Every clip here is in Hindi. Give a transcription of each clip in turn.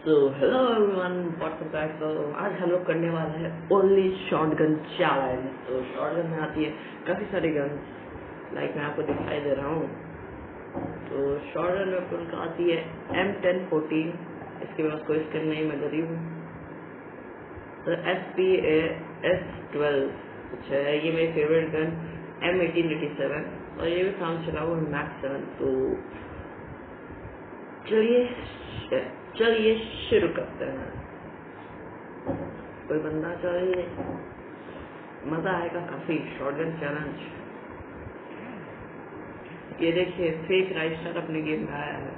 तो हेलो एवरीवन, व्हाट्सअप गाइस। तो आज हम लोग करने वाले हैं ओनली शॉटगन चैलेंज। तो शॉटगन में आती है काफ़ी सारी गन्स, लाइक मैं आपको दिखाई दे रहा हूँ। तो शॉटगन में अपन को आती है M1014, इसके पास कोई स्किन नहीं, मैं गरीब हूँ। तो SPAS12 कुछ है, ये मेरी फेवरेट गन M1887, और ये भी काम चला हुआ है मैक्स 7। तो चलिए शुरू करते हैं। कोई बंदा चाहिए, मजा आएगा काफी। Shotgun challenge. ये देखिए, फेक राइस्टार अपने गेम में आया है।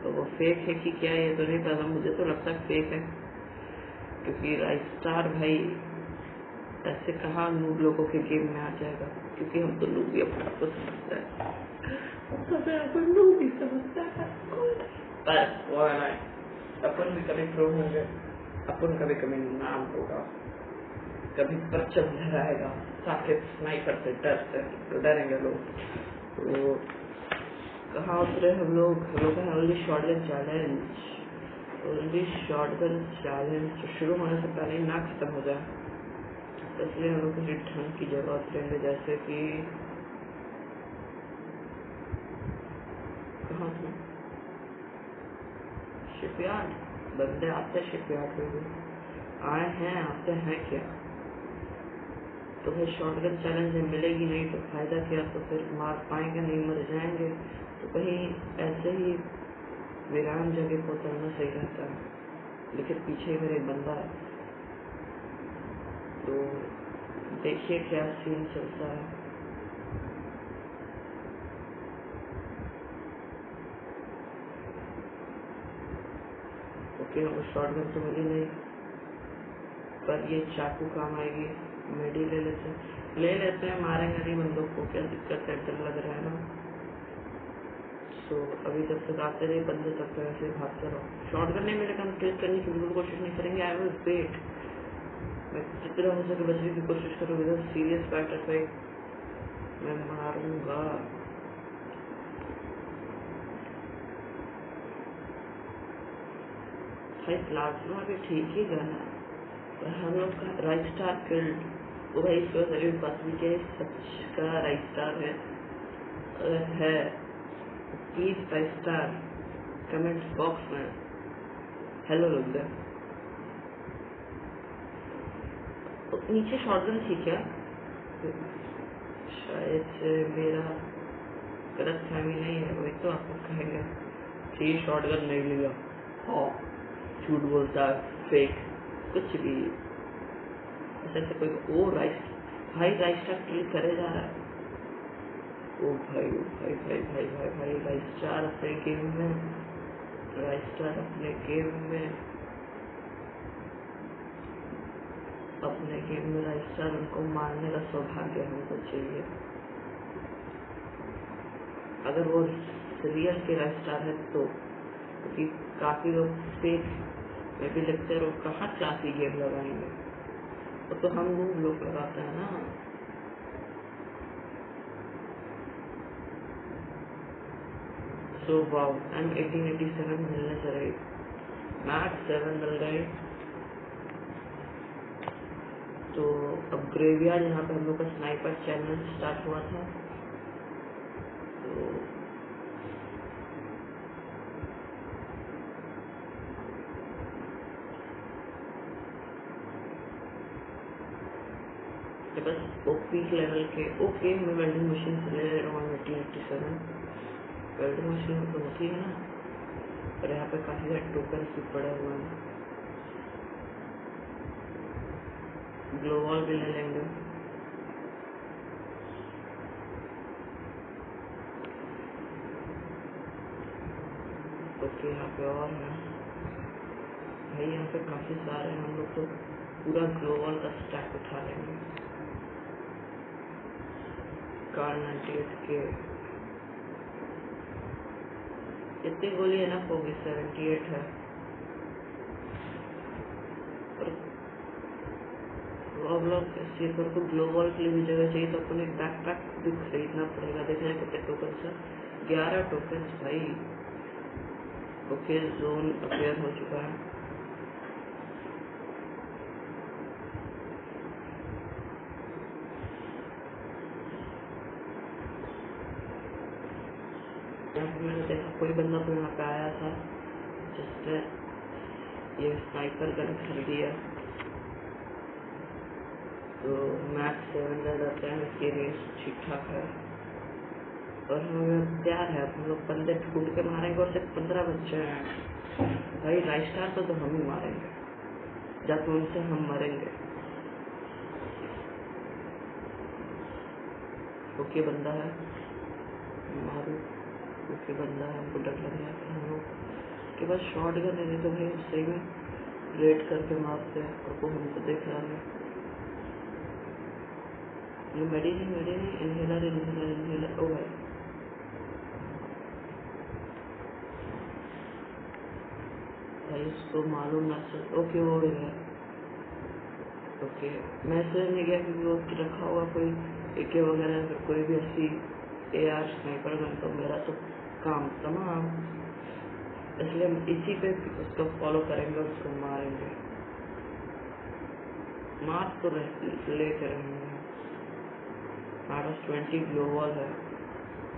तो वो फेक है कि क्या ये तो नहीं पता, मुझे तो लगता है फेक है, क्योंकि राइस्टार भाई ऐसे कहाँ नूब लोगों के गेम में आ जाएगा, क्योंकि हम तो नूब ही अपने आप को समझते हैं, हमें अपन नूब ही समझता है। पर अपन भी कभी प्रो होंगे, अपन का भी कभी नाम होगा, कभी परचम लहराएगा, साकिब स्नाइपर से डरते तो डरेंगे लोग। तो कहाँ उतरे हम लोग हैं only shotgun challenge. Only shotgun challenge शुरू होने से पहले ही ना खत्म हो जाए, तो इसलिए हम लोग किसी ढंग की जगह उतरेंगे, जैसे कि कहाँ से शिपयार्ड। बंदे आते हैं शिपयार्ड पे भी, आए हैं आते हैं क्या। तो भाई शॉटगन चैलेंज में मिलेगी नहीं तो फायदा क्या, तो फिर मार पाएंगे नहीं, मर जाएंगे। तो कहीं ऐसे ही वीरान जगह को उतरना सही रहता है। लेकिन पीछे मेरे बंदा है, तो देखिए क्या सीन चलता है। ओके, वो शॉटगन तो मिली नहीं, पर ये चाकू काम आएगी। मेडी ले लेते हैं, मारेंगे नहीं बंदों को, क्या दिक्कत है, डर लग रहा है ना। तो अभी जब तक आते नहीं बंदे तब तक ऐसे भागते रहो। शॉटगन नहीं मिलेगा, हम किल करने की बिल्कुल कोशिश नहीं करेंगे। आई विल वेट, मैं जितना हो सके बचने की कोशिश करूँगी। इधर सीरियस बैटर पे मैं मारूंगा। भाई प्लाज्मा भी ठीक ही गन है, पर हम लोग का राइस्टार फील्ड, वो भाई इसके बाद अभी बस भी क्या सच का राइस्टार है। अगर है प्लीज राइस्टार कमेंट बॉक्स में हेलो लिख दे। तो नीचे शॉटगन थी क्या, शायद से मेरा गलत फहमी नहीं है, वही तो आपको कहेंगे कि शॉटगन नहीं लिया। हाँ, झूठ बोलता है, फेक कुछ भी। ऐसे कोई ओ भाई राइस्टार किल करे जा रहा है। ओ भाई ओ भाई भाई भाई भाई भाई राइस्टार अपने गेम में, राइस्टार अपने गेम में राइस्टार। उनको मारने का सौभाग्य हमको चाहिए। अगर वो रियल के राइस्टार है तो, क्योंकि काफी लोग फेक में भी लिखते हैं, और कहाँ क्लासी गेम लगाएंगे, तो हम लोग लगाते हैं ना। सो वाओ, M1887 मिलने से रही, मैक्स 7 मिल गई। तो अब ग्रेवयार्ड, यहाँ पे हम लोग का स्नाइपर चैलेंज स्टार्ट हुआ था। तो बस ओपी लेवल के ओके, मैं वेल्डिंग मशीन से ले रहा हूँ 1887। वेल्डिंग मशीन तो होती है ना, और यहाँ पे काफी सारे टोकन भी पड़े हुए हैं। ग्लोवॉल भी ले लेंगे। ओके, यहाँ पे और है भाई, यहाँ पे काफी सारे हैं। हम लोग तो पूरा ग्लोवॉल का स्टैक उठा लेंगे। कार 98 के इतनी गोली है ना, होगी 78 है। अब लोग सीकर को ग्लोबल के लिए भी जगह चाहिए, तो अपन एक बैकपैक भी खरीदना पड़ेगा। देखना कितने टोकन है, 11 टोकन भाई। ओके, जोन अपेयर हो चुका है। मैंने देखा कोई बंदा तो यहाँ पे आया था जिसने ये स्नाइपर गन खरीदी है, तो मैक्स 700 रहते हैं, इसकी रेंज ठीक ठाक है और हमें प्यार है। हम लोग बंदे ढूंढ के मारेंगे और सिर्फ 15 बच्चे हैं भाई। राइस्टार तो हम ही मारेंगे, जाके उनसे हम मरेंगे। ओके बंदा है मारू, ओके बंदा है, हमको डर लग रहा है। हम लोग के पास शॉर्ट गन है, नहीं तो भाई सही में रेड करके मारते हैं। और वो हमको देख रहा है, ये मेडी नहीं, इनहेलर। ओ भाई उसको मालूम ना चल। ओके हो गया। ओके मैं इसलिए नहीं गया क्योंकि वो रखा हुआ कोई एके वगैरह, कोई भी ऐसी AR स्नाइपर गन, तो मेरा तो काम तमाम। इसलिए हम इसी पे उसको फॉलो करेंगे और उसको मारेंगे। मार तो लेके रहेंगे। हमारा 20 ग्लोबल है।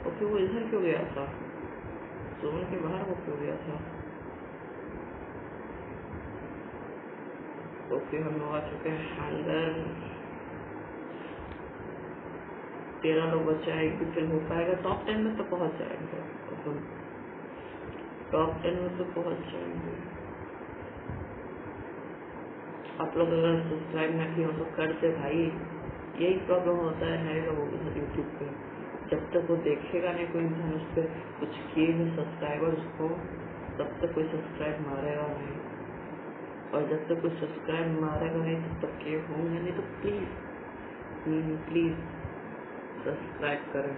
ओके वो इधर क्यों गया था, जोन के बाहर वो क्यों गया था। ओके हम लोग आ चुके हैं अंदर। 13 लोग बच्चे हैं, एक भी किल हो पाएगा। टॉप 10 में तो पहुंच जाएंगे, टॉप 10 में तो पहुंच जाएंगे। आप लोग अगर सब्सक्राइब ना किए हो तो कर दे भाई। यही प्रॉब्लम होता है नए लोगों के साथ यूट्यूब पे, जब तक वो देखेगा नहीं कोई इंसान उस पर कुछ किए हुए सब्सक्राइबर्स को, तब तक कोई सब्सक्राइब मारेगा नहीं। और जब तक कोई सब्सक्राइब मारेगा नहीं तब तक ये होंगे नहीं। तो प्लीज़ सब्सक्राइब करें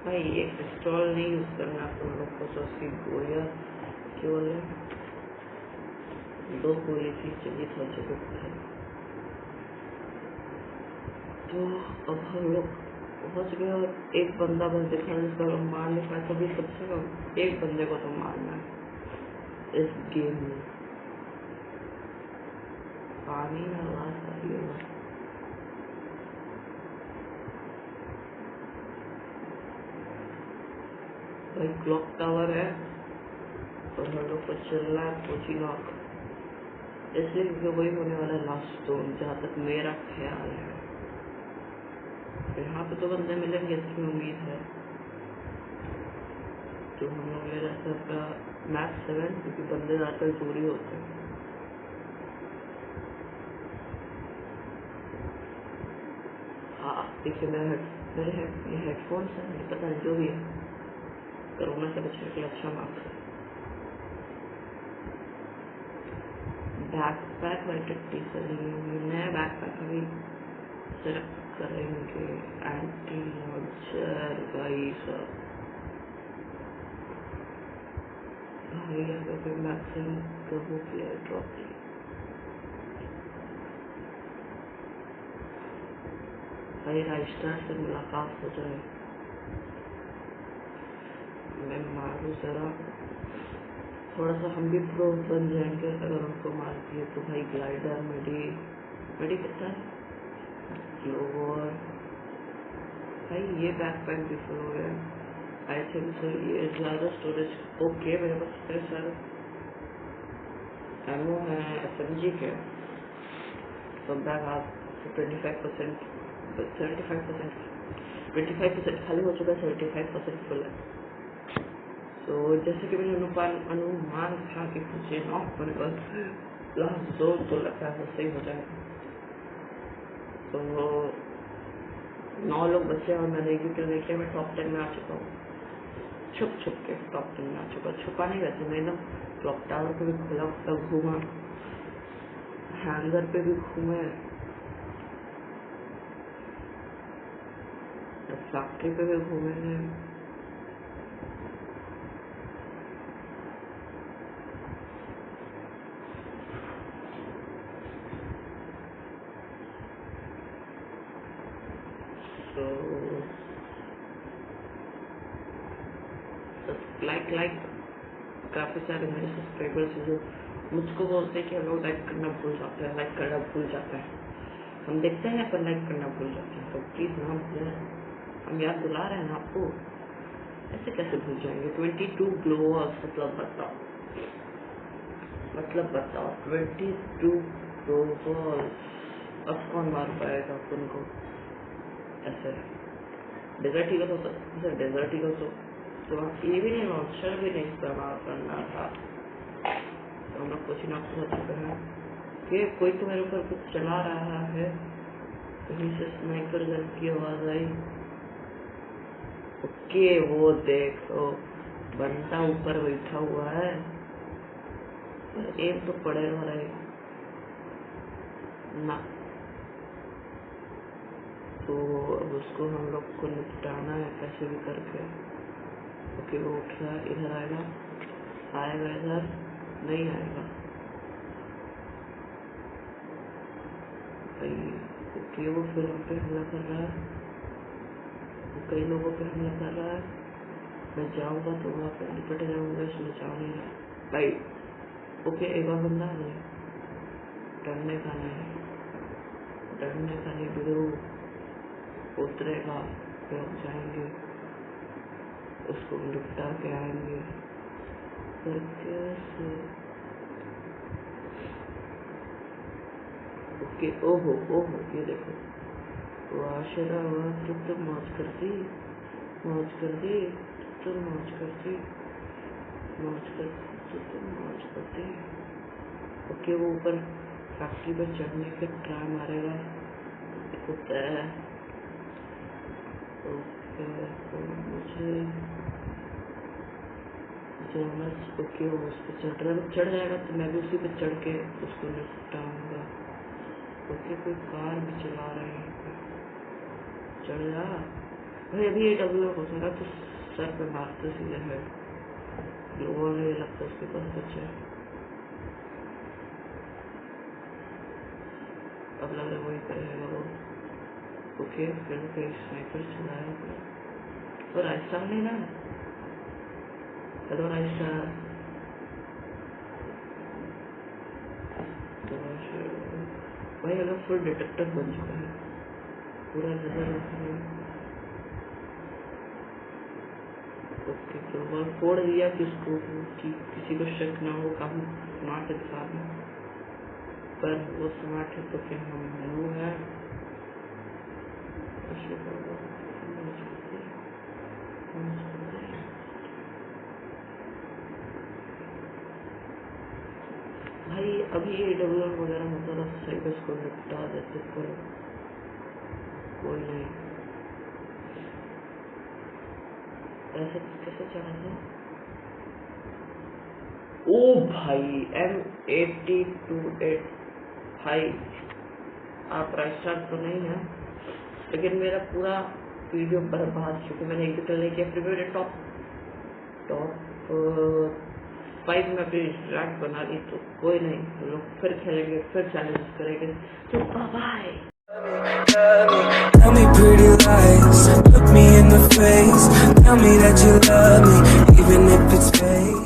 भाई। ये पिस्टॉल नहीं यूज़ करना तुम लोग को, तो उसकी गोलियाँ केवल 2 गोली थी, चाहिए था जरूरत था। तो अब हम लोग पहुँच गए और एक बंदा बस देखा जिसको हम मार नहीं पाए। तभी सबसे कम एक बंदे को तो मारना है इस गेम में। पानी में आवाज आ रही है भाई। क्लॉक टावर है और हम लोग को चलना है कोचिंग ऑफ, इसलिए क्योंकि वही होने वाला है लास्ट जोन, जहाँ तक मेरा ख्याल है। यहाँ पे तो बंदे मिलेंगे इसकी उम्मीद है। तो हम लोग ले रहे थे अपना मैक्स 7, क्योंकि बंदे ज़्यादातर चोरी होते हैं। हाँ देखिए मेरे हेडफोन्स हैं, मुझे पता है जो भी है कोरोना से बचने के लिए अच्छा मार्क्स है। बैकपैक वाइटिटी से नया बैकपैक अभी सेलेक्ट करेंगे। एंटी लॉन्चर भाई सब भाई, अगर कोई मैक्सिमम कबू किया ड्रॉप किया भाई। राइस्टार से मुलाकात हो जाए, मैं मारूँ जरा, थोड़ा सा हम भी प्रो बन जाएंगे अगर उनको मार दिए तो भाई। ग्लाइडर मेडी कितना है ग्लोबल भाई। ये बैकपैक भी फुल हो गया आई थिंक सो। ये ज़्यादा स्टोरेज ओके, मेरे पास इतने सारे एमओ है SMG के। तो बैग आप 25%, 75%, 25% खाली हो चुका है, 75% फुल है। तो जैसे कि मैंने अनुमान था कि मुझे नॉक होने पर लास्ट जोन तो लगता है सही हो जाएगा। तो 9 लोग बचे और मैंने एक भी देखिए मैं टॉप 10 में आ चुका हूँ। छुप के टॉप 10 में आ चुका। छुपा नहीं वैसे, मैं एकदम क्लॉक टावर पे भी खुला घूमा, हैंगर पे भी घूमे, फैक्ट्री पे भी घूमे हैं। तो लाइक काफ़ी सारे मेरे सब्सक्राइबर्स जो मुझको बोलते हैं कि हम लोग लाइक करना भूल जाते हैं, हम देखते हैं पर लाइक करना भूल जाते हैं। तो प्लीज़ ना भूलें, हम याद दिला रहे हैं ना आपको, ऐसे कैसे भूल जाएंगे। 22 ग्लोवर्स मतलब बताओ 22 ग्लोवर्स। अब कौन मार पाएगा अपन को ऐसे। डेजर्ट ईगल होता जैसे डेजर्ट ईगल तो ये भी नहीं, लॉन्चर भी नहीं इस्तेमाल करना था। तो हम लोग क्वेश्चन आपको बता चुके हैं कि कोई तो मेरे ऊपर कुछ चला रहा है, कहीं से स्नाइपर गन की आवाज आई। ओके वो देखो बंदा ऊपर बैठा हुआ है, एक तो पड़ेगा रहे ना, तो अब उसको हम लोग को निपटाना है कैसे भी करके। ओके वो उठ रहा है, इधर आएगा इधर नहीं आएगा भाई। ओके वो फिर हम पे हमला कर रहा है, कई लोगों पे हमला कर रहा है। मैं जाऊंगा तो वहाँ पे निपट जाऊंगा, इसमें जा नहीं रहा भाई। ओके एक और बंदा है, डरने का नहीं बिगड़ू, उतरेगा फिर हम जाएंगे उसको निपटा के आएंगे। पर कैसे? ओके ओहो ये देखो वाशरा तो मौज कर दी ओके वो ऊपर फैक्ट्री पर चढ़ने के ट्राई मारेगा होता है। ओके तो मुझे ओके वो उस पर चढ़ जाएगा तो मैं भी उसी पे चढ़ के उसको निपटाऊंगा। ओके कोई कार भी चला रहे हैं, चढ़ जा भाई। अभी ये डब्ल्यू हो सकता तो सर पे मारते सीधे है, लोगों ने लगता उसके पास बच्चे। अब लग रहा है वही करेगा वो। ओके फिर कहीं स्नाइपर चलाया और राइस्टार नहीं ना। हेलो राइस्टार, तो भाई अगर फुल डिटेक्टर बन चुका है पूरा नजर। ओके तो वह फोड़ दिया किसको कि किसी को शक ना हो, काफी स्मार्ट इंसान है। पर वो स्मार्ट है तो क्या हम नू है। भाई अभी ये डब्ल्यू वगैरह होता था सही बस को निपटा देते, पर कोई नहीं। ऐसे कैसे चला था? ओ भाई M828 भाई आप राइस्टार तो नहीं है, लेकिन मेरा पूरा वीडियो बर्बाद, क्योंकि मैंने एक किल नहीं किया। फिर मेरे टॉप 5 में अपनी रैंक बना ली, तो कोई नहीं, हम लोग फिर खेलेंगे, फिर चैलेंज करेंगे। तो bye. Tell me pretty lies, look me in the face, tell me that you love me, even if it's fake.